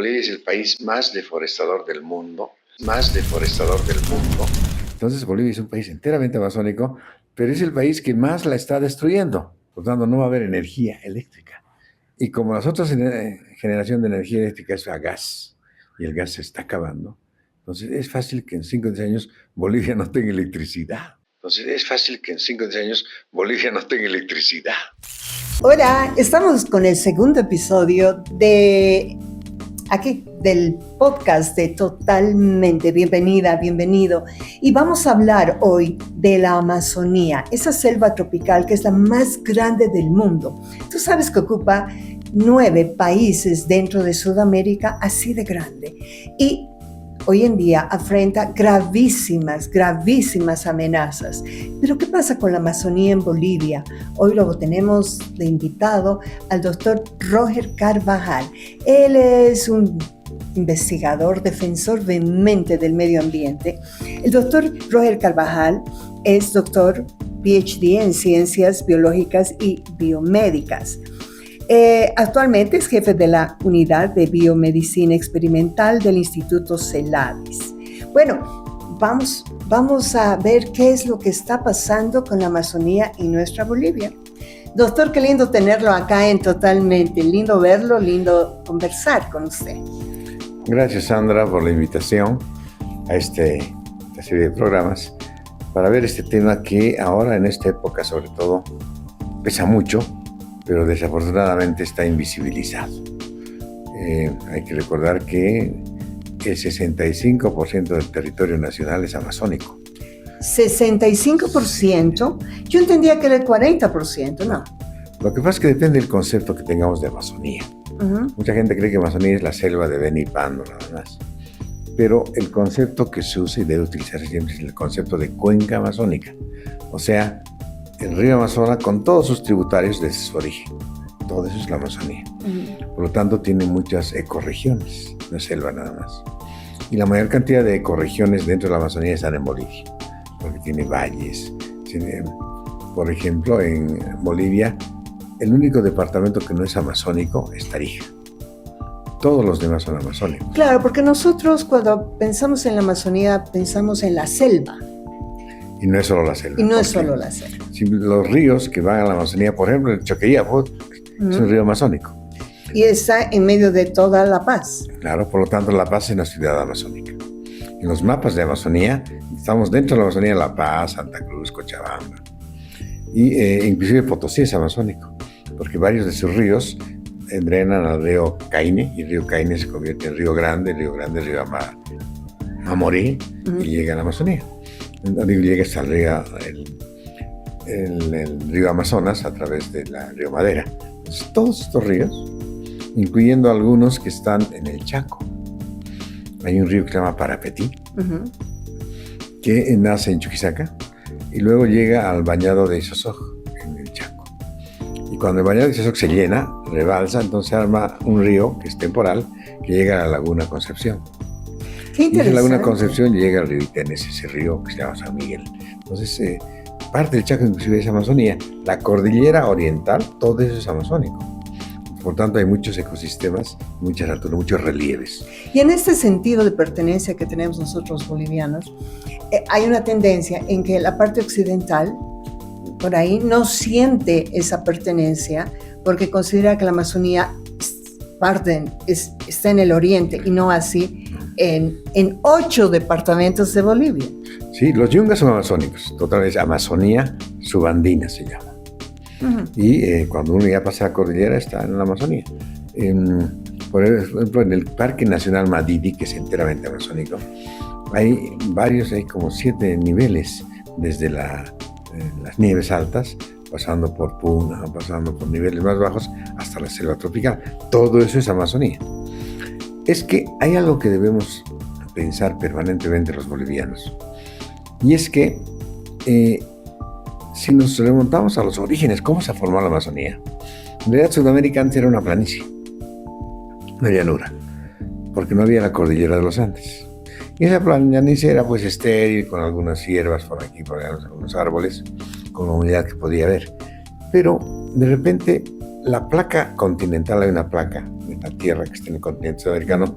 Bolivia es el país más deforestador del mundo, más deforestador del mundo. Entonces Bolivia es un país enteramente amazónico, pero es el país que más la está destruyendo. Por lo tanto, no va a haber energía eléctrica. Y como las otras generación de energía eléctrica es a gas, y el gas se está acabando, entonces es fácil que en 5 o 10 años Bolivia no tenga electricidad. Hola, estamos con el segundo episodio de aquí, del podcast de Totalmente. Bienvenida, bienvenido. Y vamos a hablar hoy de la Amazonía, esa selva tropical que es la más grande del mundo. Tú sabes que ocupa 9 países dentro de Sudamérica, así de grande. Y hoy en día afronta gravísimas amenazas. Pero ¿qué pasa con la Amazonía en Bolivia? Hoy lo tenemos de invitado al doctor Roger Carvajal. Él es un investigador, defensor vehemente del medio ambiente. El doctor Roger Carvajal es doctor PhD en Ciencias Biológicas y Biomédicas. Actualmente es jefe de la Unidad de Biomedicina Experimental del Instituto CELADIS. Bueno, vamos a ver qué es lo que está pasando con la Amazonía y nuestra Bolivia. Doctor, qué lindo tenerlo acá en Totalmente. Lindo verlo, lindo conversar con usted. Gracias, Sandra, por la invitación a esta serie de programas para ver este tema que ahora en esta época sobre todo pesa mucho, pero desafortunadamente está invisibilizado. Hay que recordar que el 65% del territorio nacional es amazónico. 65%, yo entendía que era el 40%, ¿no? Lo que pasa es que depende del concepto que tengamos de Amazonía. Mucha gente cree que Amazonía es la selva de Benipando, nada más. Pero el concepto que se usa y debe utilizarse siempre es el concepto de cuenca amazónica. O sea, el río Amazonas con todos sus tributarios desde su origen. Todo eso es la Amazonía. Por lo tanto, tiene muchas ecorregiones, no es selva nada más. Y la mayor cantidad de ecorregiones dentro de la Amazonía están en Bolivia, porque tiene valles. Por ejemplo, en Bolivia, el único departamento que no es amazónico es Tarija. Todos los demás son amazónicos. Claro, porque nosotros cuando pensamos en la Amazonía, pensamos en la selva. Y no es solo la selva. Los ríos que van a la Amazonía, por ejemplo, el Choqueyapo, es un río amazónico. Y está en medio de toda La Paz. Claro, por lo tanto, La Paz es una ciudad amazónica. En los mapas de Amazonía, estamos dentro de la Amazonía, La Paz, Santa Cruz, Cochabamba. Y inclusive Potosí es amazónico, porque varios de sus ríos drenan al río Caine, y el río Caine se convierte en río Grande, río Mamoré, y llega a la Amazonía. Llega hasta el río Amazonas a través del río Madera. Entonces, todos estos ríos, incluyendo algunos que están en el Chaco. Hay un río que se llama Parapetí, que nace en Chuquisaca y luego llega al bañado de Ixozoj, en el Chaco. Y cuando el bañado de Ixozoj se llena, rebalsa, entonces arma un río que es temporal, que llega a la Laguna Concepción. Qué interesante. Y en la Laguna Concepción llega el río Itenes, ese río que se llama San Miguel. Entonces, parte del Chaco inclusive es Amazonía. La cordillera oriental, todo eso es amazónico. Por tanto, hay muchos ecosistemas, muchas alturas, muchos relieves. Y en este sentido de pertenencia que tenemos nosotros bolivianos, hay una tendencia en que la parte occidental, por ahí, no siente esa pertenencia porque considera que la Amazonía está en el oriente y no así en 8 departamentos de Bolivia. Sí, los yungas son amazónicos, totalmente Amazonía subandina se llama. Y cuando uno ya pasa la cordillera está en la Amazonía. Por ejemplo, en el Parque Nacional Madidi, que es enteramente amazónico, hay como 7 niveles, desde las nieves altas, pasando por Puna, pasando por niveles más bajos, hasta la selva tropical. Todo eso es Amazonía. Es que hay algo que debemos pensar permanentemente los bolivianos, y es que si nos remontamos a los orígenes, ¿cómo se formó la Amazonía? En realidad Sudamérica antes era una planicie, una llanura, porque no había la cordillera de los Andes. Y esa planicie era pues estéril, con algunas hierbas por aquí, por allá, algunos árboles, con la humedad que podía haber. Pero de repente la placa continental, hay una placa la Tierra que está en el continente sudamericano,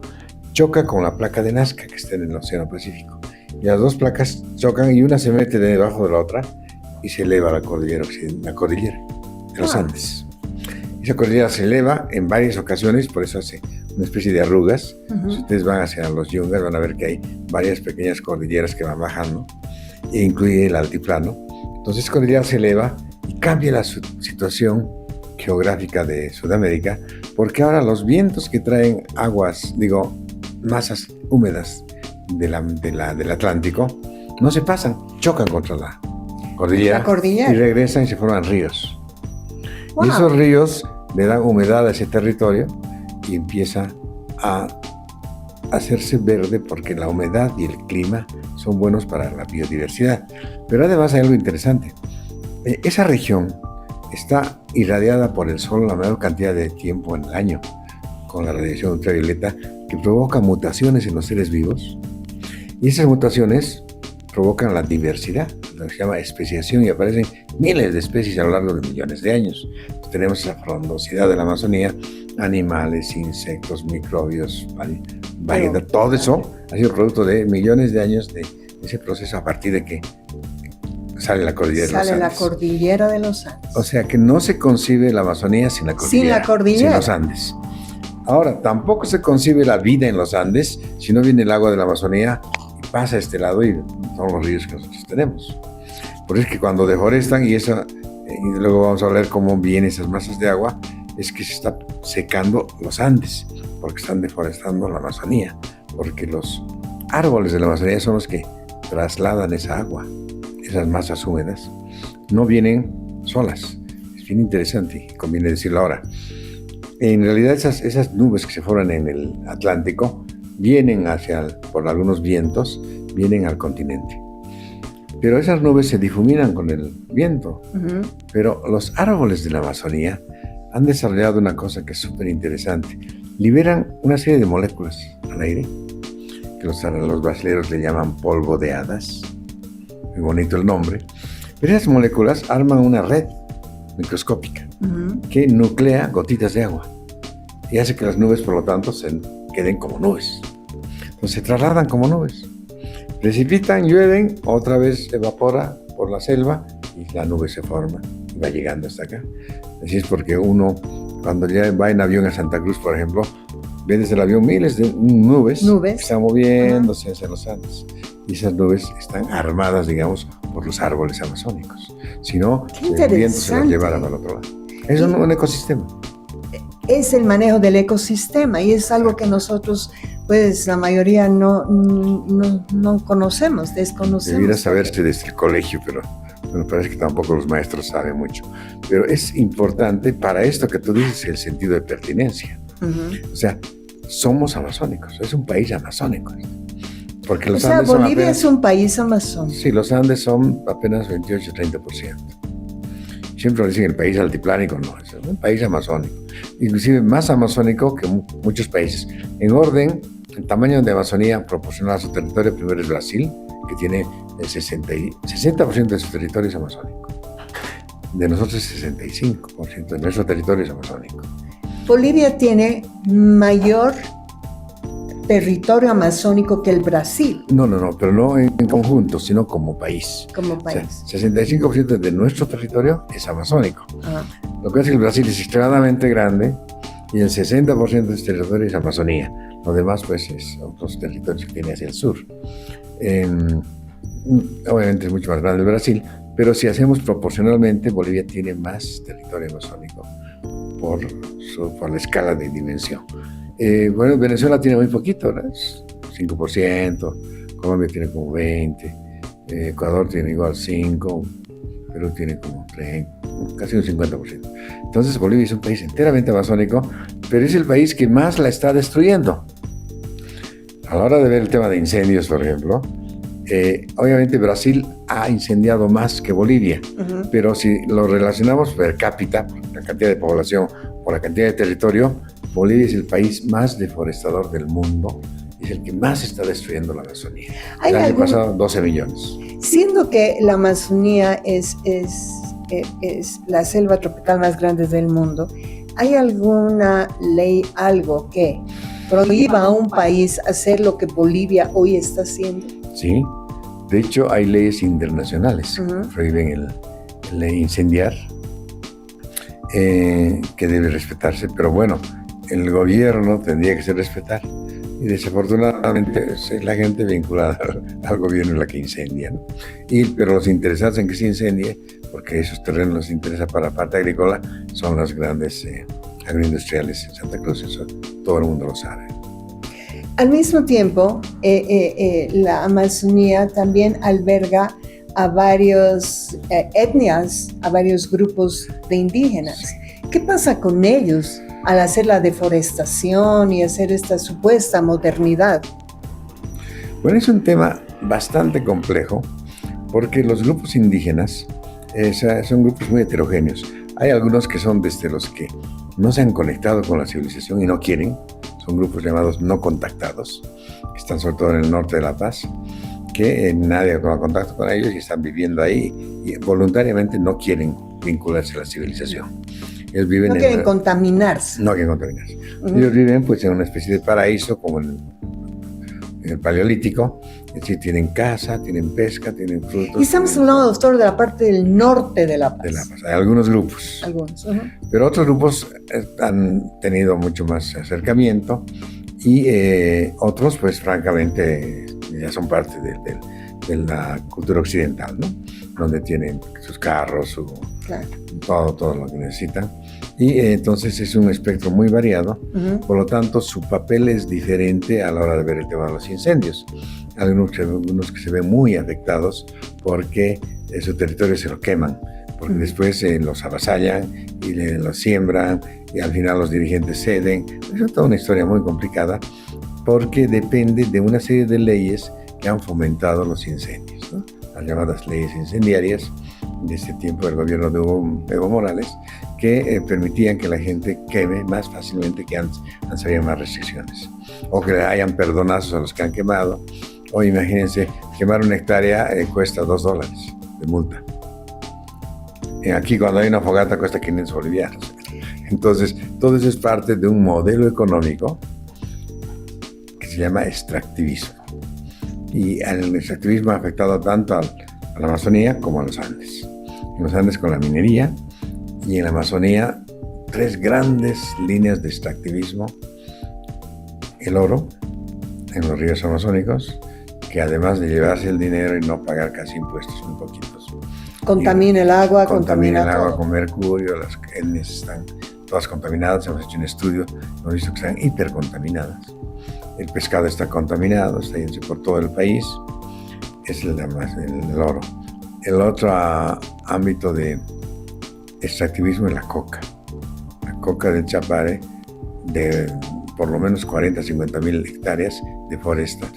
choca con la placa de Nazca que está en el Océano Pacífico. Y las dos placas chocan y una se mete debajo de la otra y se eleva la cordillera de los Andes. Esa cordillera se eleva en varias ocasiones, por eso hace una especie de arrugas. Si ustedes van hacia los Yungas van a ver que hay varias pequeñas cordilleras que van bajando, e incluye el altiplano. Entonces esa cordillera se eleva y cambia la situación geográfica de Sudamérica, porque ahora los vientos que traen masas húmedas del Atlántico, no se pasan, chocan contra la cordillera y regresan y se forman ríos. Wow. Y esos ríos le dan humedad a ese territorio y empieza a hacerse verde porque la humedad y el clima son buenos para la biodiversidad. Pero además hay algo interesante. Esa región está irradiada por el sol la mayor cantidad de tiempo en el año, con la radiación ultravioleta que provoca mutaciones en los seres vivos. Y esas mutaciones provocan la diversidad, lo que se llama especiación, y aparecen miles de especies a lo largo de millones de años. Entonces, tenemos esa frondosidad de la Amazonía, animales, insectos, microbios, variedad, todo eso ha sido producto de millones de años de ese proceso a partir de que sale la cordillera de los Andes. Sale la cordillera de los Andes. O sea que no se concibe la Amazonía sin la cordillera. Sin los Andes. Ahora, tampoco se concibe la vida en los Andes si no viene el agua de la Amazonía y pasa a este lado y son los ríos que nosotros tenemos. Por eso es que cuando deforestan y luego vamos a hablar cómo vienen esas masas de agua, es que se está secando los Andes, porque están deforestando la Amazonía, porque los árboles de la Amazonía son los que trasladan esa agua, esas masas húmedas. No vienen solas. Es bien interesante y conviene decirlo ahora. En realidad esas nubes que se forman en el Atlántico vienen por algunos vientos, vienen al continente. Pero esas nubes se difuminan con el viento. Pero los árboles de la Amazonía han desarrollado una cosa que es súper interesante. Liberan una serie de moléculas al aire, que los brasileños le llaman polvo de hadas. Muy bonito el nombre. Pero esas moléculas arman una red microscópica que nuclea gotitas de agua y hace que las nubes, por lo tanto, se queden como nubes. Entonces se trasladan como nubes. Precipitan, llueven, otra vez evapora por la selva y la nube se forma y va llegando hasta acá. Así es porque uno, cuando ya va en avión a Santa Cruz, por ejemplo, ve desde el avión miles de nubes que están moviéndose hacia los Andes. Y esas nubes están armadas, digamos, por los árboles amazónicos. Si no, el viento se los llevará para el otro lado. Es un ecosistema. Es el manejo del ecosistema y es algo que nosotros, pues la mayoría no conocemos, desconocemos. Debiera saberse desde el colegio, pero me parece que tampoco los maestros saben mucho. Pero es importante para esto que tú dices, el sentido de pertinencia. O sea, somos amazónicos, es un país amazónico. Porque los Andes Bolivia es un país amazónico. Sí, los Andes son apenas 28-30%. Siempre lo dicen el país altiplánico, no, es un país amazónico. Inclusive más amazónico que muchos países. En orden, el tamaño de Amazonía proporcional a su territorio, primero es Brasil, que tiene el 60% de su territorio es amazónico. De nosotros es 65% de nuestro territorio es amazónico. Bolivia tiene mayor territorio amazónico que el Brasil. No, pero no en conjunto, sino como país. Como país. O sea, 65% de nuestro territorio es amazónico. Lo que hace que el Brasil es extremadamente grande y el 60% de su territorio es Amazonía. Lo demás, pues, es otros territorios que tiene hacia el sur. Obviamente es mucho más grande el Brasil, pero si hacemos proporcionalmente, Bolivia tiene más territorio amazónico por la escala de dimensión. Bueno, Venezuela tiene muy poquito, ¿no? 5%, Colombia tiene como 20%, Ecuador tiene igual 5%, Perú tiene como 30%, casi un 50%. Entonces Bolivia es un país enteramente amazónico, pero es el país que más la está destruyendo. A la hora de ver el tema de incendios, por ejemplo, obviamente Brasil ha incendiado más que Bolivia, pero si lo relacionamos per cápita, por la cantidad de población, por la cantidad de territorio, Bolivia es el país más deforestador del mundo, es el que más está destruyendo la Amazonía. El año pasado, 12 millones. Siendo que la Amazonía es la selva tropical más grande del mundo, ¿Hay alguna ley, algo que prohíba a un país hacer lo que Bolivia hoy está haciendo? Sí, de hecho hay leyes internacionales que prohíben el incendiar, que debe respetarse, pero bueno, el gobierno tendría que ser respetar. Y desafortunadamente es la gente vinculada al gobierno la que incendia, ¿no? Pero los interesados en que se incendie, porque esos terrenos les interesa para la parte agrícola, son las grandes agroindustriales en Santa Cruz. Eso todo el mundo lo sabe. Al mismo tiempo, la Amazonía también alberga a varias etnias, a varios grupos de indígenas. ¿Qué pasa con ellos al hacer la deforestación y hacer esta supuesta modernidad? Bueno, es un tema bastante complejo porque los grupos indígenas son grupos muy heterogéneos. Hay algunos que son desde los que no se han conectado con la civilización y no quieren. Son grupos llamados no contactados, que están sobre todo en el norte de La Paz, que nadie toma contacto con ellos y están viviendo ahí y voluntariamente no quieren vincularse a la civilización. Ellos viven no quieren contaminarse. No quieren contaminarse. Ellos viven pues en una especie de paraíso como en el Paleolítico. Es decir, tienen casa, tienen pesca, tienen frutos. Y estamos hablando, doctor, de la parte del norte de La Paz. De La Paz. Hay algunos grupos. Algunos. Pero otros grupos han tenido mucho más acercamiento y otros pues francamente ya son parte de la cultura occidental, ¿no? Donde tienen sus carros, todo lo que necesitan. Y entonces es un espectro muy variado, por lo tanto su papel es diferente a la hora de ver el tema de los incendios. Algunos que se ven muy afectados porque su territorio se lo queman, porque después los avasallan y los siembran y al final los dirigentes ceden. Es toda una historia muy complicada porque depende de una serie de leyes que han fomentado los incendios, ¿no? Las llamadas leyes incendiarias de este tiempo del gobierno de Evo Morales, que permitían que la gente queme más fácilmente que antes había más restricciones, o que hayan perdonazos a los que han quemado, o imagínense, quemar una hectárea cuesta $2 de multa. Aquí cuando hay una fogata cuesta 500 bolivianos. Entonces, todo eso es parte de un modelo económico que se llama extractivismo. Y el extractivismo ha afectado tanto a la Amazonía como a los Andes. En los Andes con la minería y en la Amazonía 3 grandes líneas de extractivismo. El oro en los ríos amazónicos, que además de llevarse el dinero y no pagar casi impuestos, muy poquitos. Contamina el agua, contamina el agua todo. con mercurio, las etnias están todas contaminadas. Hemos hecho un estudio, hemos visto que están hipercontaminadas. El pescado está contaminado, está yéndose por todo el país. Es el oro. El otro ámbito de extractivismo es la coca. La coca del Chapare, de por lo menos 40-50 mil hectáreas de foresta.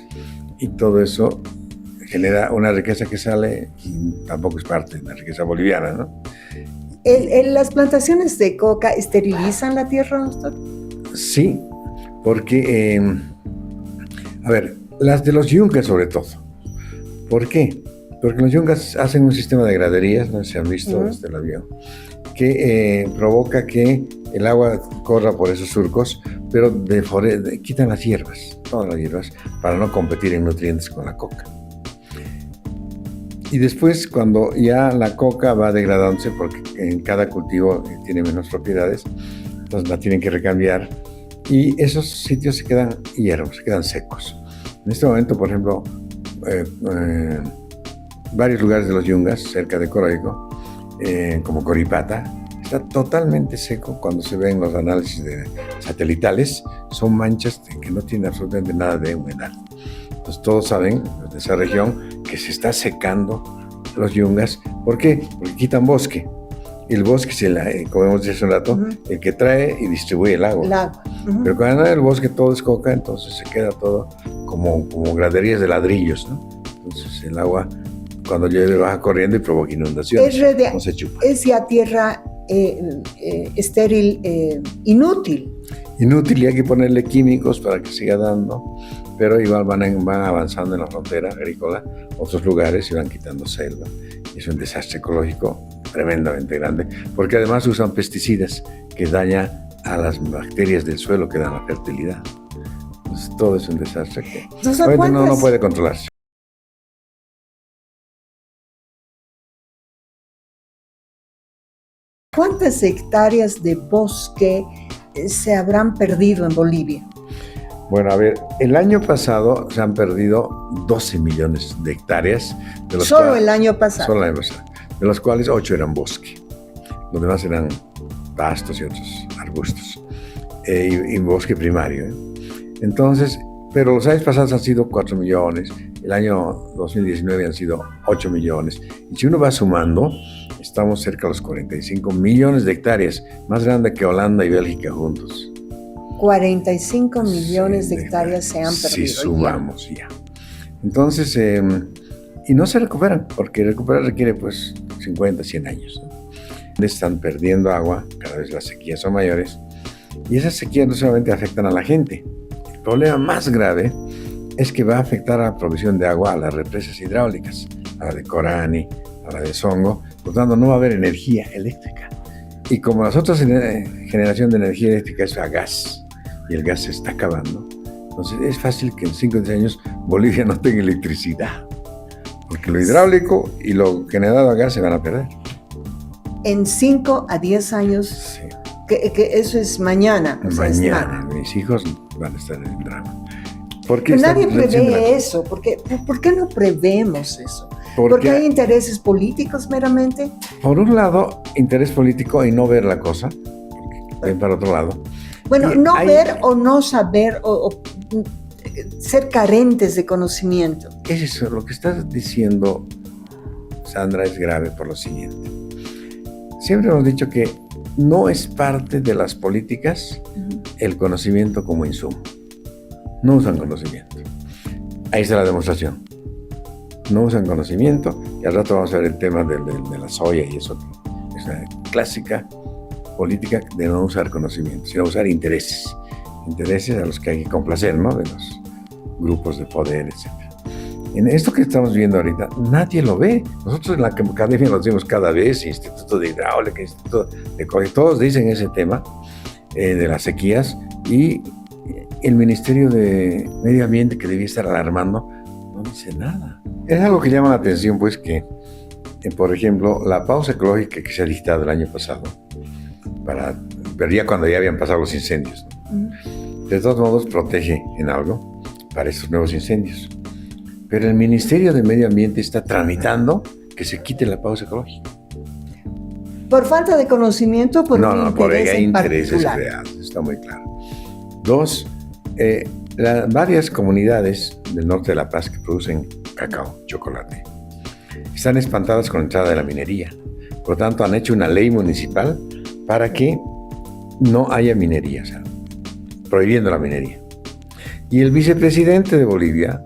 Y todo eso genera una riqueza que sale y tampoco es parte de la riqueza boliviana, ¿no? ¿Las plantaciones de coca esterilizan la tierra, doctor? Sí, porque, las de los yungas sobre todo. ¿Por qué? Porque los yungas hacen un sistema de graderías, no sé si han visto desde el avión, que provoca que el agua corra por esos surcos, pero quitan las hierbas, todas las hierbas, para no competir en nutrientes con la coca. Y después, cuando ya la coca va degradándose, porque en cada cultivo tiene menos propiedades, entonces la tienen que recambiar, y esos sitios se quedan hierbos, se quedan secos. En este momento, por ejemplo, varios lugares de los yungas, cerca de Coroico, como Coripata, está totalmente seco. Cuando se ven los análisis satelitales, son manchas que no tienen absolutamente nada de humedad. Entonces todos saben, los de esa región, que se está secando los yungas. ¿Por qué? Porque quitan bosque. El bosque es, como hemos dicho hace un rato, el que trae y distribuye el agua. Pero cuando el bosque todo es coca, entonces se queda todo como graderías de ladrillos, ¿no? Entonces el agua, cuando llueve, baja corriendo y provoca inundaciones. No se chupa. Es ya tierra estéril, inútil. Inútil, y hay que ponerle químicos para que siga dando, pero igual van avanzando en la frontera agrícola, otros lugares, y van quitando selva. Es un desastre ecológico tremendamente grande, porque además usan pesticidas que dañan a las bacterias del suelo que dan la fertilidad. Entonces, todo es un desastre que Entonces, no puede controlarse. ¿Cuántas hectáreas de bosque se habrán perdido en Bolivia? Bueno, a ver, el año pasado se han perdido 12 millones de hectáreas. Solo el año pasado. Solo el año pasado. De los cuales 8 eran bosque. Los demás eran pastos y otros arbustos. Y bosque primario. Entonces, pero los años pasados han sido 4 millones. El año 2019 han sido 8 millones. Y si uno va sumando, estamos cerca de los 45 millones de hectáreas. Más grande que Holanda y Bélgica juntos. 45 millones de hectáreas se han perdido. Si sumamos ya. Entonces, y no se recuperan, porque recuperar requiere pues 50, 100 años, ¿no? Están perdiendo agua, cada vez las sequías son mayores, y esas sequías no solamente afectan a la gente. El problema más grave es que va a afectar a la provisión de agua a las represas hidráulicas, a la de Corani, a la de Songo, por lo tanto no va a haber energía eléctrica. Y como las otras generación de energía eléctrica es a gas, y el gas se está acabando, entonces es fácil que en 5 o 10 años Bolivia no tenga electricidad, porque lo hidráulico y lo generado a gas se van a perder. En 5 a 10 años, Sí. que eso es mañana. Mañana, mis hijos van a estar en el drama. Pero nadie prevé eso. ¿Por qué no prevemos eso? ¿Porque hay intereses políticos meramente? Por un lado, interés político y no ver la cosa, porque ven para otro lado. Bueno, ver o no saber o ser carentes de conocimiento. Es eso, lo que estás diciendo, Sandra, es grave por lo siguiente. Siempre hemos dicho que no es parte de las políticas el conocimiento como insumo. No usan conocimiento. Ahí está la demostración. No usan conocimiento, y al rato vamos a ver el tema de la soya y eso. Es una clásica política de no usar conocimiento, sino usar intereses a los que hay que complacer, ¿no? De los grupos de poder, etc. En esto que estamos viendo ahorita, nadie lo ve. Nosotros en la academia lo decimos cada vez, Instituto de Hidráulica, Instituto de Ecología, todos dicen ese tema de las sequías, y el Ministerio de Medio Ambiente, que debía estar alarmando, no dice nada. Es algo que llama la atención, pues, que, por ejemplo, la pausa ecológica que se ha dictado el año pasado, pero ya cuando ya habían pasado los incendios, ¿no? De todos modos protege en algo para estos nuevos incendios. Pero el Ministerio de Medio Ambiente está tramitando que se quite la pausa ecológica. ¿Por falta de conocimiento? ¿Por por ahí hay intereses creados, está muy claro. 2, varias comunidades del norte de La Paz que producen cacao, chocolate, están espantadas con la entrada de la minería. Por lo tanto, han hecho una ley municipal para que no haya minería, o sea, prohibiendo la minería. Y el vicepresidente de Bolivia,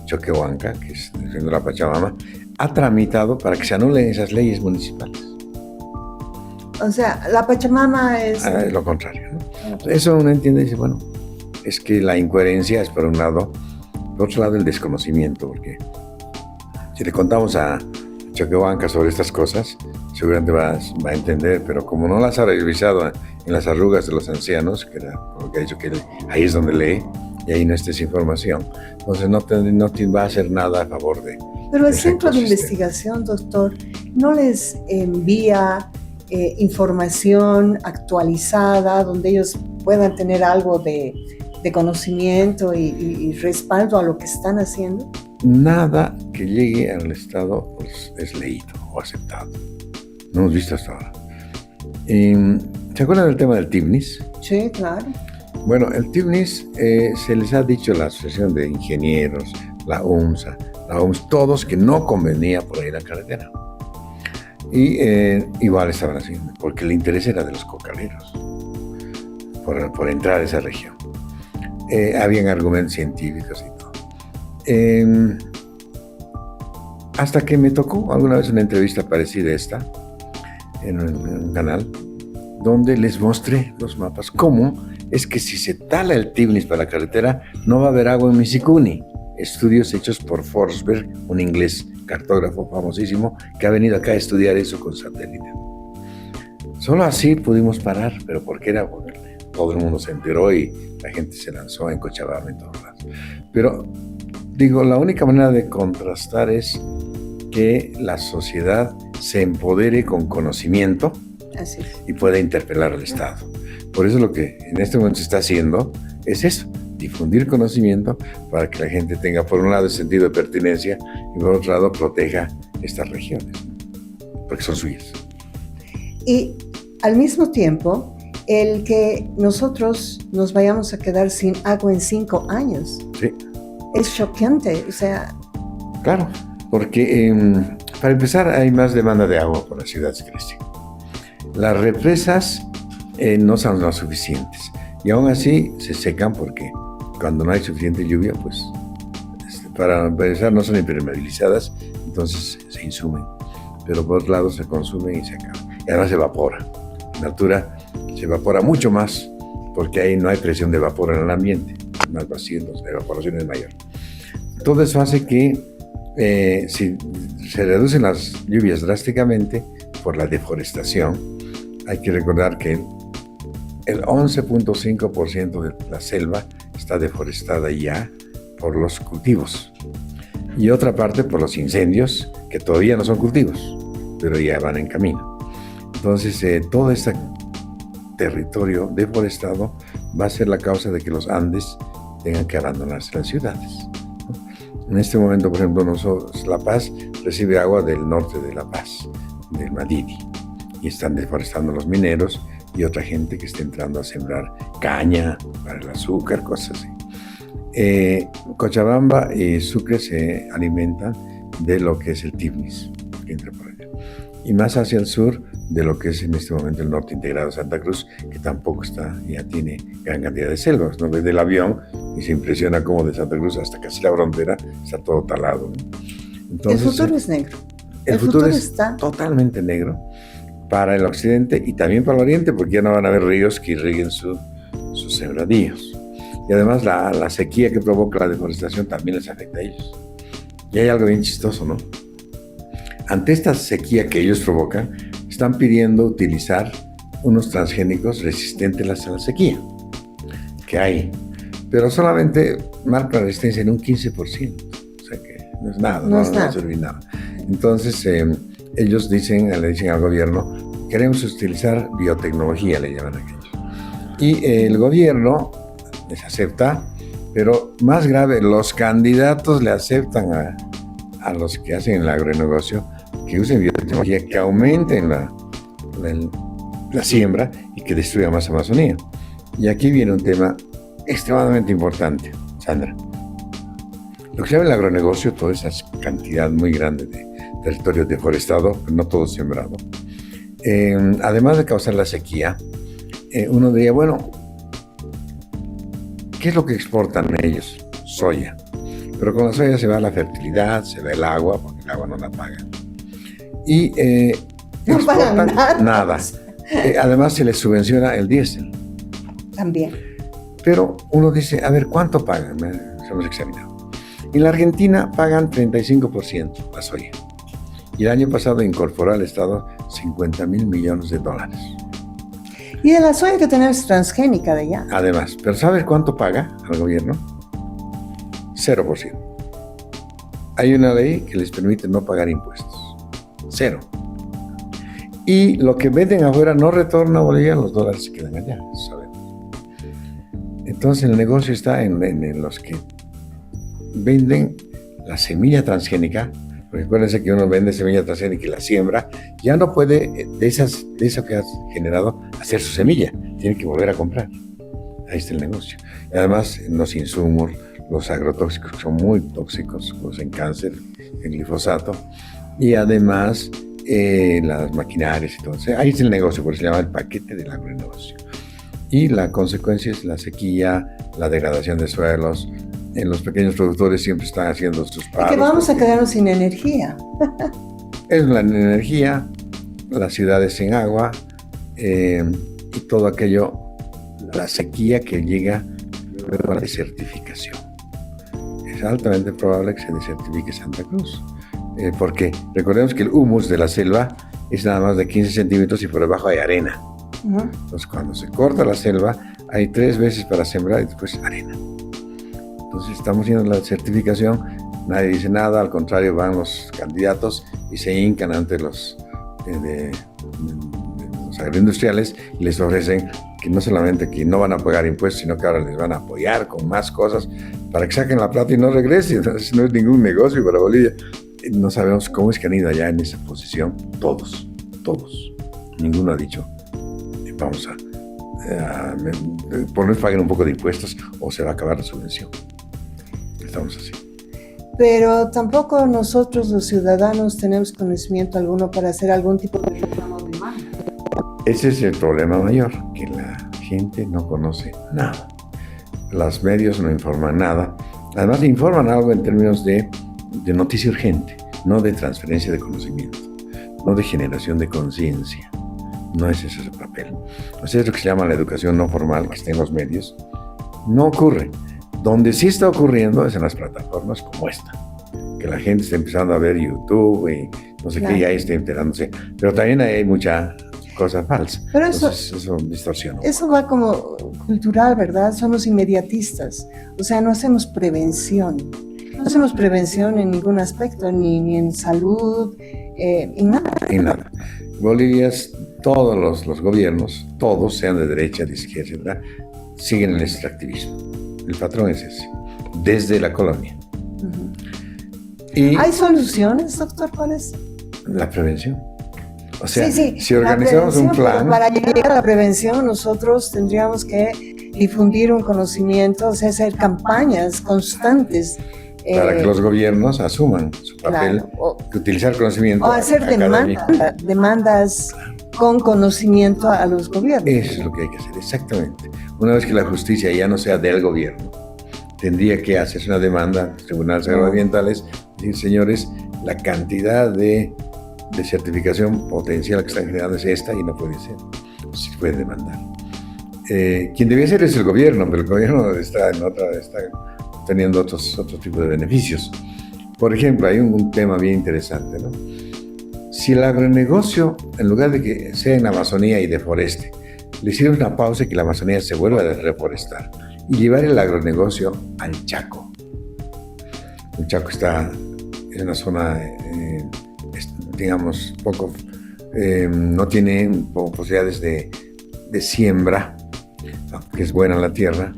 Choquehuanca, que es de la Pachamama, ha tramitado para que se anulen esas leyes municipales. O sea, la Pachamama es... lo contrario, ¿no? Eso uno entiende y dice, bueno, es que la incoherencia es por un lado, por otro lado el desconocimiento, porque si le contamos a Choquehuanca sobre estas cosas, seguramente va a entender, pero como no las ha revisado en las arrugas de los ancianos, que era lo que ha dicho que ahí es donde lee, y ahí no está esa información, entonces no va a hacer nada a favor de... Pero el centro de investigación, doctor, ¿no les envía información actualizada donde ellos puedan tener algo de conocimiento y respaldo a lo que están haciendo? Nada que llegue al Estado pues, es leído o aceptado. No hemos visto hasta ahora. ¿Se acuerdan del tema del TIBNIS? Sí, claro. Bueno, el TIBNIS se les ha dicho a la Asociación de Ingenieros, la UMSA, la OMS, todos que no convenía por ahí la carretera. Y igual estaban haciendo, porque el interés era de los cocaleros, por entrar a esa región. Habían argumentos científicos y todo. Hasta que me tocó alguna vez una entrevista parecida a esta, en un canal, donde les mostré los mapas. ¿Cómo? Es que si se tala el TIBNIS para la carretera, no va a haber agua en Misicuni. Estudios hechos por Forsberg, un inglés cartógrafo famosísimo, que ha venido acá a estudiar eso con satélite. Solo así pudimos parar, pero porque era todo el mundo se enteró y la gente se lanzó en Cochabamba en todos lados. Pero digo, la única manera de contrastar es que la sociedad se empodere con conocimiento. Así es. Y pueda interpelar al Estado. Por eso lo que en este momento se está haciendo es eso, difundir conocimiento para que la gente tenga, por un lado, el sentido de pertenencia y por otro lado, proteja estas regiones, porque son suyas. Y al mismo tiempo, el que nosotros nos vayamos a quedar sin agua en 5 años. Sí. Es choqueante, o sea... Claro, porque para empezar hay más demanda de agua por las ciudades que crece. Las represas no son lo suficientes y aún así se secan porque cuando no hay suficiente lluvia, pues para empezar no son impermeabilizadas, entonces se insumen, pero por otro lado se consumen y se acaban. Y además se evapora. En altura se evapora mucho más porque ahí no hay presión de vapor en el ambiente, más vacío, la evaporación es mayor. Todo eso hace que si se reducen las lluvias drásticamente por la deforestación, hay que recordar que el 11.5% de la selva está deforestada ya por los cultivos y otra parte por los incendios, que todavía no son cultivos, pero ya van en camino. Entonces, todo este territorio deforestado va a ser la causa de que los Andes tengan que abandonarse las ciudades. En este momento, por ejemplo, nosotros, La Paz recibe agua del norte de La Paz, del Madidi, y están deforestando los mineros y otra gente que está entrando a sembrar caña para el azúcar, cosas así. Cochabamba y Sucre se alimentan de lo que es el Tignis, que entra por allá. Y más hacia el sur de lo que es en este momento el norte integrado de Santa Cruz, que tampoco está, ya tiene gran cantidad de selvas, ¿no? Desde el avión y se impresiona cómo de Santa Cruz hasta casi la frontera está todo talado, ¿no? Entonces, el futuro es negro. El futuro está totalmente negro para el occidente y también para el oriente, porque ya no van a haber ríos que irriguen sus sembradíos. Y además la sequía que provoca la deforestación también les afecta a ellos. Y hay algo bien chistoso, ¿no? Ante esta sequía que ellos provocan, están pidiendo utilizar unos transgénicos resistentes a la sequía, que hay, pero solamente marca la resistencia en un 15%, o sea que no es nada, no sirve nada. Entonces, ellos le dicen al gobierno, queremos utilizar biotecnología, le llaman a aquellos. Y el gobierno les acepta, pero más grave, los candidatos le aceptan a los que hacen el agronegocio que usen biotecnología, que aumenten la siembra y que destruya más Amazonía. Y aquí viene un tema extremadamente importante, Sandra. Lo que se llama el agronegocio, toda esa cantidad muy grande de territorio deforestado, no todo sembrado, además de causar la sequía, uno diría, bueno, ¿qué es lo que exportan ellos? Soya. Pero con la soya se va la fertilidad, se va el agua, porque el agua no la pagan. Y no pagan nada. Además se les subvenciona el diésel. También. Pero uno dice, a ver, ¿cuánto pagan? Hemos examinado. En la Argentina pagan 35% la soya. Y el año pasado incorporó al Estado $50.000 millones. Y de la soya que tenemos transgénica de allá. Además, ¿pero sabes cuánto paga al gobierno? 0%. Hay una ley que les permite no pagar impuestos. 0. Y lo que venden afuera no retorna a Bolivia, los dólares se quedan allá, sabemos. Entonces el negocio está en los que venden la semilla transgénica. Recuérdense que uno vende semilla transgénica y la siembra, ya no puede de eso que has generado hacer su semilla, tiene que volver a comprar. Ahí está el negocio. Y además los insumos, los agrotóxicos que son muy tóxicos, producen cáncer, el glifosato, y además las maquinarias y todo. O sea, ahí está el negocio, por eso se llama el paquete del agronegocio. Y la consecuencia es la sequía, la degradación de suelos. En los pequeños productores siempre están haciendo sus paros. Y que vamos a quedarnos sin energía. Es la energía, las ciudades sin agua y todo aquello, la sequía que llega luego a la desertificación. Es altamente probable que se desertifique Santa Cruz. Porque recordemos que el humus de la selva es nada más de 15 centímetros y por debajo hay arena. Entonces cuando se corta la selva hay 3 veces para sembrar y después arena. Entonces estamos haciendo la certificación, nadie dice nada, al contrario, van los candidatos y se hincan ante los agroindustriales y les ofrecen que no solamente que no van a pagar impuestos, sino que ahora les van a apoyar con más cosas para que saquen la plata y no regresen. Entonces no es ningún negocio para Bolivia. No sabemos cómo es que han ido allá en esa posición todos. Ninguno ha dicho, vamos por no paguen un poco de impuestos o se va a acabar la subvención. Estamos así. Pero tampoco nosotros los ciudadanos tenemos conocimiento alguno para hacer algún tipo de reclamo de mano. Ese es el problema mayor, que la gente no conoce nada. Los medios no informan nada. Además informan algo en términos de noticia urgente, no de transferencia de conocimiento, no de generación de conciencia. No es ese el papel. O sea, es lo que se llama la educación no formal, que está en los medios. No ocurre. Donde sí está ocurriendo es en las plataformas como esta, que la gente está empezando a ver YouTube y no sé qué, y ahí está enterándose. Pero también hay mucha cosa falsa. Pero eso distorsiona. Eso va como cultural, ¿verdad? Somos inmediatistas. O sea, no hacemos prevención. No hacemos prevención en ningún aspecto, ni en salud, en nada. En nada. Bolivia, todos los gobiernos, todos, sean de derecha, de izquierda, etc., siguen el extractivismo. El patrón es ese, desde la colonia. Uh-huh. Y ¿hay soluciones, doctor, para eso? La prevención. O sea, sí, si organizamos un plan... Para llegar a la prevención, nosotros tendríamos que difundir un conocimiento, o sea, hacer campañas constantes. Para que los gobiernos asuman su papel, claro, de utilizar conocimiento. O hacer demandas con conocimiento a los gobiernos. Eso es lo que hay que hacer, exactamente. Una vez que la justicia ya no sea del gobierno, tendría que hacerse una demanda a los tribunales agroambientales, decir, señores, la cantidad de certificación potencial que están generando es esta y no puede ser. Se puede demandar. Quien debía ser es el gobierno, pero el gobierno está teniendo otro tipo de beneficios. Por ejemplo, hay un tema bien interesante, ¿no? Si el agronegocio, en lugar de que sea en la Amazonía y deforeste, le hicieron una pausa y que la Amazonía se vuelva a reforestar y llevar el agronegocio al Chaco. El Chaco está en una zona, digamos, poco, no tiene posibilidades de siembra, que es buena la tierra,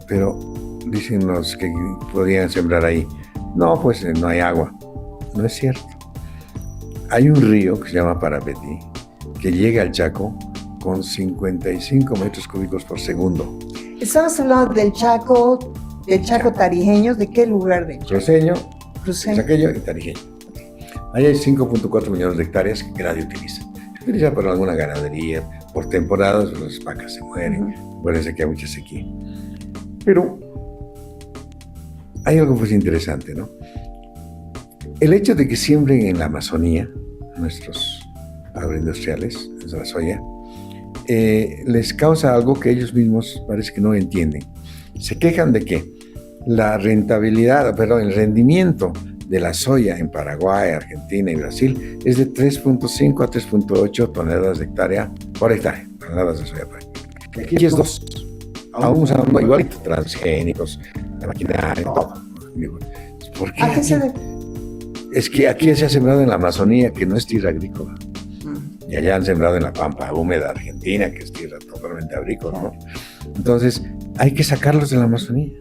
pero dicen los que podrían sembrar ahí. No, pues no hay agua. No es cierto. Hay un río que se llama Parapetí, que llega al Chaco con 55 metros cúbicos por segundo. Estamos hablando del Chaco tarijeño. ¿De qué lugar de Chaco? Cruceño, chaqueño y tarijeño. Ahí hay 5.4 millones de hectáreas que nadie utiliza. Se utiliza para alguna ganadería, por temporadas las vacas se mueren, parece que hay mucha sequía. Pero hay algo pues interesante, ¿no? El hecho de que siembren en la Amazonía, nuestros agroindustriales, la soya, les causa algo que ellos mismos parece que no entienden. Se quejan de que el rendimiento de la soya en Paraguay, Argentina y Brasil es de 3.5 a 3.8 toneladas de hectárea por hectárea, toneladas de soya por hectárea. Aquí es 2. Aún usando igualito transgénicos, la maquinaria, todo. ¿Por qué? ¿A qué se debe? Es que aquí se ha sembrado en la Amazonía, que no es tierra agrícola. Y allá han sembrado en la pampa húmeda argentina, que es tierra totalmente agrícola, ¿no? Entonces, hay que sacarlos de la Amazonía.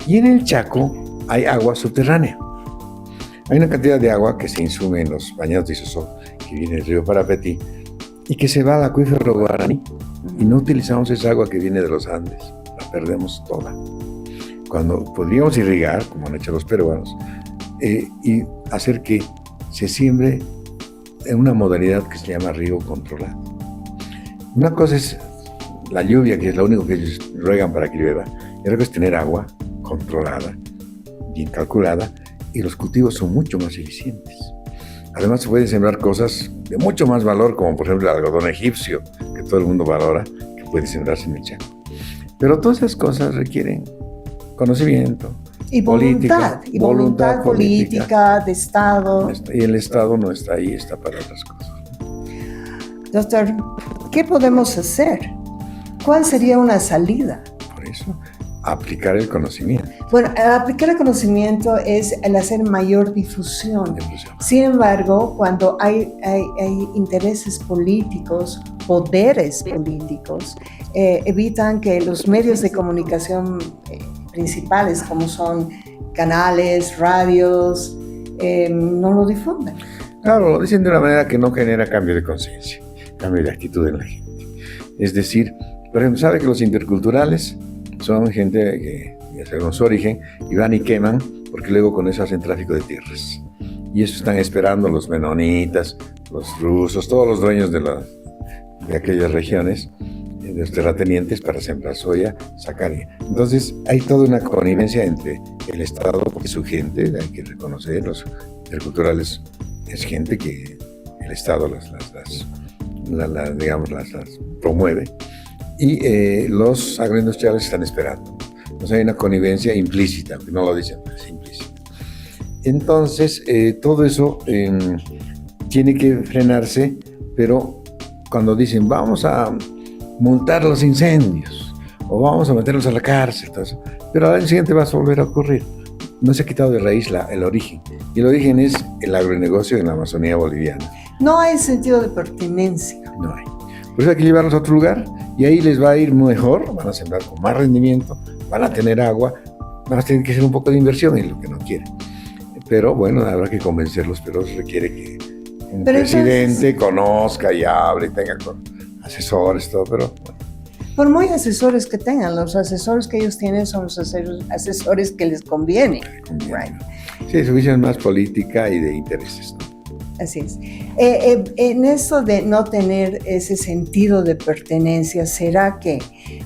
Y en el Chaco hay agua subterránea. Hay una cantidad de agua que se insume en los bañados de Isosó, que viene del río Parapetí, y que se va al acuífero Guaraní. Y no utilizamos esa agua que viene de los Andes. La perdemos toda. Cuando podríamos irrigar, como han hecho los peruanos, y hacer que se siembre en una modalidad que se llama riego controlado. Una cosa es la lluvia, que es lo único que ellos ruegan para que llueva, y otra cosa es tener agua controlada, bien calculada, y los cultivos son mucho más eficientes. Además se pueden sembrar cosas de mucho más valor, como por ejemplo el algodón egipcio, que todo el mundo valora, que puede sembrarse en el Chaco. Pero todas esas cosas requieren conocimiento, y voluntad política de Estado. Y el Estado no está ahí, está para otras cosas. Doctor, ¿qué podemos hacer ¿Cuál sería una salida? Por eso, aplicar el conocimiento. Bueno, aplicar el conocimiento es el hacer mayor difusión. Sin embargo, cuando hay intereses políticos, poderes políticos, evitan que los medios de comunicación principales, como son canales, radios, no lo difundan. Claro, lo dicen de una manera que no genera cambio de conciencia, cambio de actitud en la gente. Es decir, por ejemplo, sabe que los interculturales son gente que, según su origen, y van y queman, porque luego con eso hacen tráfico de tierras. Y eso están esperando los menonitas, los rusos, todos los dueños de aquellas regiones, de los terratenientes, para sembrar soya, sacar. Entonces, hay toda una connivencia entre el Estado y su gente, hay que reconocer, los interculturales es gente que el Estado las promueve, y los agroindustriales están esperando. Entonces hay una connivencia implícita, aunque no lo dicen, pero es implícita. Entonces, todo eso tiene que frenarse, pero cuando dicen vamos a multar los incendios o vamos a meterlos a la cárcel, todo eso, pero al año siguiente va a volver a ocurrir. No se ha quitado de raíz el origen, y el origen es el agronegocio en la Amazonía boliviana. No hay sentido de pertenencia. No hay. Por eso hay que llevarlos a otro lugar, y ahí les va a ir mejor, van a sembrar con más rendimiento, van a tener agua, van a tener que hacer un poco de inversión en lo que no quieren. Pero bueno, habrá que convencerlos, pero eso requiere que un presidente conozca y hable, tenga asesores, todo, pero bueno. Por muy asesores que tengan, los asesores que ellos tienen son los asesores que les conviene. Right. Sí, su visión es más política y de intereses, ¿no? Así es. En eso de no tener ese sentido de pertenencia, ¿será que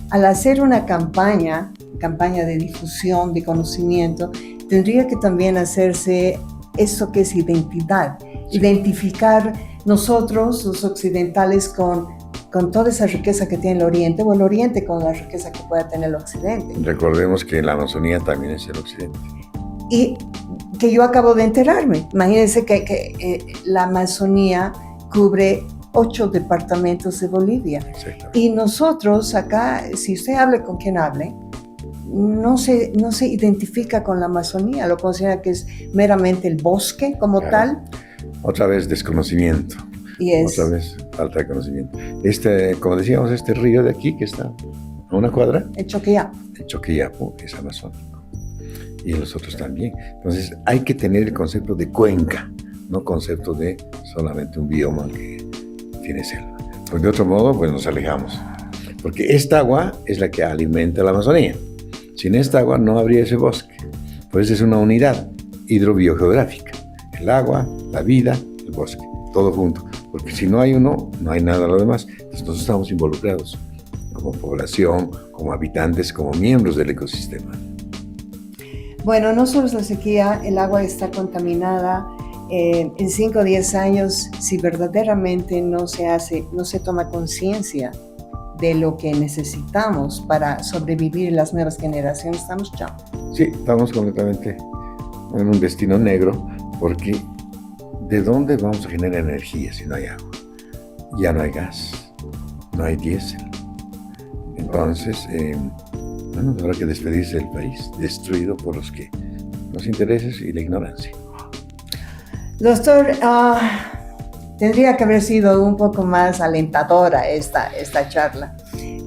al hacer una campaña de difusión, de conocimiento, tendría que también hacerse eso que es identidad? Sí. Identificar nosotros, los occidentales, con toda esa riqueza que tiene el Oriente, o el Oriente con la riqueza que pueda tener el Occidente. Recordemos que la Amazonía también es el Occidente. Y que yo acabo de enterarme. Imagínense que la Amazonía cubre 8 departamentos de Bolivia. Y nosotros acá, si usted hable con quien hable, no se identifica con la Amazonía, lo considera que es meramente el bosque como tal. Otra vez desconocimiento. Yes. Otra vez falta de conocimiento. Como decíamos, este río de aquí que está a una cuadra, el Choqueyapo. El Choqueyapo es amazónico, y los otros también. Entonces hay que tener el concepto de cuenca, no concepto de solamente un bioma que tiene selva. Porque de otro modo, pues nos alejamos. Porque esta agua es la que alimenta la Amazonía. Sin esta agua no habría ese bosque. Pues es una unidad hidrobiogeográfica. El agua, la vida, el bosque, todo junto. Porque si no hay uno, no hay nada de lo demás. Entonces nosotros estamos involucrados como población, como habitantes, como miembros del ecosistema. Bueno, no solo es la sequía, el agua está contaminada. En 5 o 10 años, si verdaderamente no se toma conciencia de lo que necesitamos para sobrevivir las nuevas generaciones, estamos chao. Sí, estamos completamente en un destino negro, porque ¿de dónde vamos a generar energía si no hay agua? Ya no hay gas, no hay diésel. Entonces, habrá que despedirse del país, destruido por los intereses y la ignorancia. Doctor, tendría que haber sido un poco más alentadora esta charla,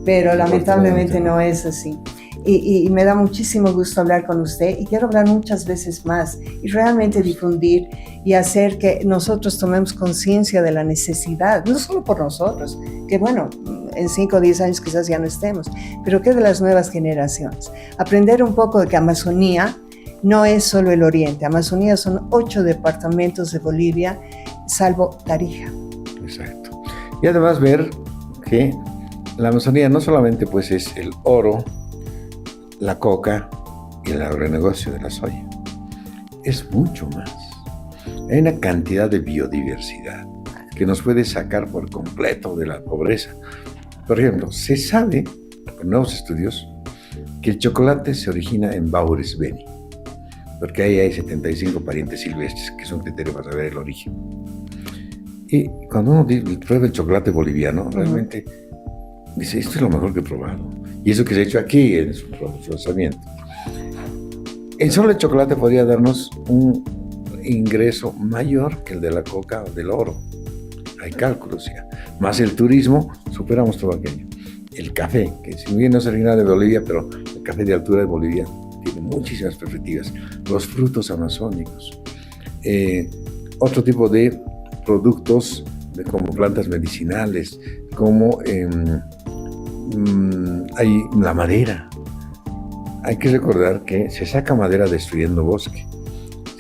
pero lamentablemente no es así. Y me da muchísimo gusto hablar con usted, y quiero hablar muchas veces más y realmente difundir y hacer que nosotros tomemos conciencia de la necesidad, no solo por nosotros, que bueno, en 5 o 10 años quizás ya no estemos, pero que de las nuevas generaciones. Aprender un poco de que Amazonía no es solo el Oriente. Amazonía son 8 departamentos de Bolivia, salvo Tarija. Exacto. Y además ver que la Amazonía no solamente pues es el oro, la coca y el agronegocio de la soya. Es mucho más. Hay una cantidad de biodiversidad que nos puede sacar por completo de la pobreza. Por ejemplo, se sabe, con nuevos estudios, que el chocolate se origina en Baures Beni, porque ahí hay 75 parientes silvestres, que es un criterio para saber el origen. Y cuando uno prueba el chocolate boliviano, realmente Dice, esto es lo mejor que he probado. Y eso que se ha hecho aquí en su procesamiento. El solo chocolate podría darnos un ingreso mayor que el de la coca o del oro. Hay cálculos ya. Más el turismo, superamos todo aquello. El café, que si bien no es original de Bolivia, pero el café de altura de Bolivia tiene muchísimas perspectivas. Los frutos amazónicos. Otro tipo de productos como plantas medicinales, como hay la madera. Hay que recordar que se saca madera destruyendo bosque,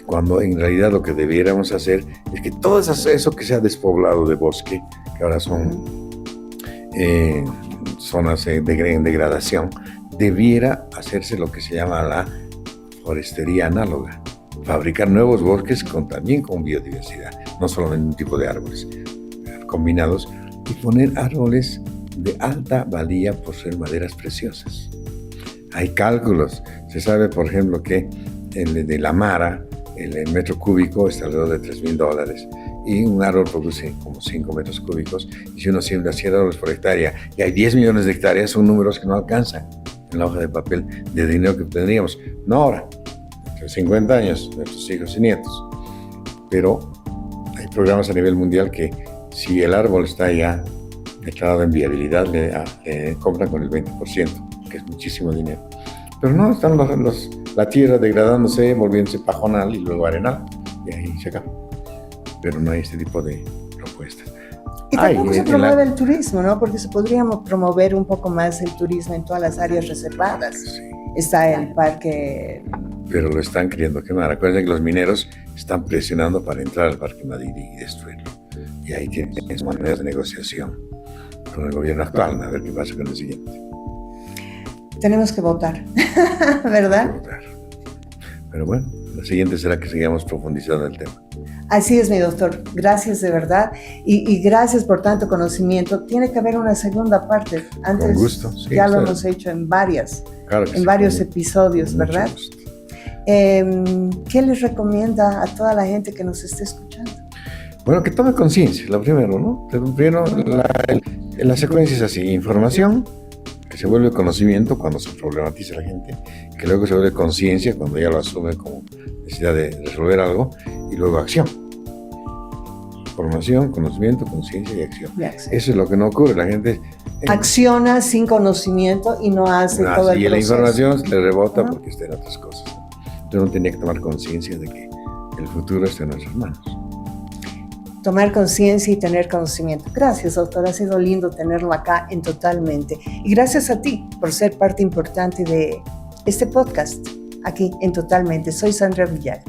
cuando en realidad lo que debiéramos hacer es que todo eso que se ha despoblado de bosque, que ahora son zonas en degradación, debiera hacerse lo que se llama la forestería análoga, fabricar nuevos bosques también con biodiversidad, no solamente un tipo de árboles combinados, y poner árboles de alta valía por ser maderas preciosas. Hay cálculos, se sabe por ejemplo que el de la Mara, el metro cúbico está alrededor de $3,000 y un árbol produce como 5 metros cúbicos, y si uno siembra 100 árboles por hectárea y hay 10 millones de hectáreas, son números que no alcanzan en la hoja de papel de dinero que tendríamos, no ahora, entre 50 años, nuestros hijos y nietos. Pero hay programas a nivel mundial que si el árbol está ya declarado en viabilidad, le compran con el 20%, que es muchísimo dinero. Pero no, están la tierra degradándose, volviéndose pajonal y luego arenal, y ahí se acaba. Pero no hay este tipo de propuestas. Y tampoco se promueve el turismo, ¿no? Porque se podría promover un poco más el turismo en todas las áreas reservadas. Sí. Está el parque... Pero lo están queriendo quemar. Acuérdense que los mineros están presionando para entrar al Parque Madidi y destruirlo. Y ahí tienen maneras de negociación con el gobierno actual, a ver qué pasa con el siguiente. Tenemos que votar, ¿verdad? Votar. Pero bueno, lo siguiente será que sigamos profundizando en el tema. Así es, mi doctor. Gracias de verdad. Y gracias por tanto conocimiento. Tiene que haber una segunda parte. Antes con gusto. Sí, ya lo hemos hecho en varios episodios, ¿verdad? ¿Qué les recomienda a toda la gente que nos esté escuchando? Bueno, que tome conciencia, lo primero, ¿no? Primero, la secuencia es así: información, que se vuelve conocimiento cuando se problematiza la gente, que luego se vuelve conciencia cuando ya lo asume como necesidad de resolver algo, y luego acción. Información, conocimiento, conciencia y acción. Eso es lo que no ocurre. La gente acciona sin conocimiento y no hace todo el proceso. Y la información se le rebota porque está en otras cosas. Entonces uno tenía que tomar conciencia de que el futuro está en nuestras manos. Tomar conciencia y tener conocimiento. Gracias, doctor. Ha sido lindo tenerlo acá en Totalmente. Y gracias a ti por ser parte importante de este podcast aquí en Totalmente. Soy Sandra Villagra.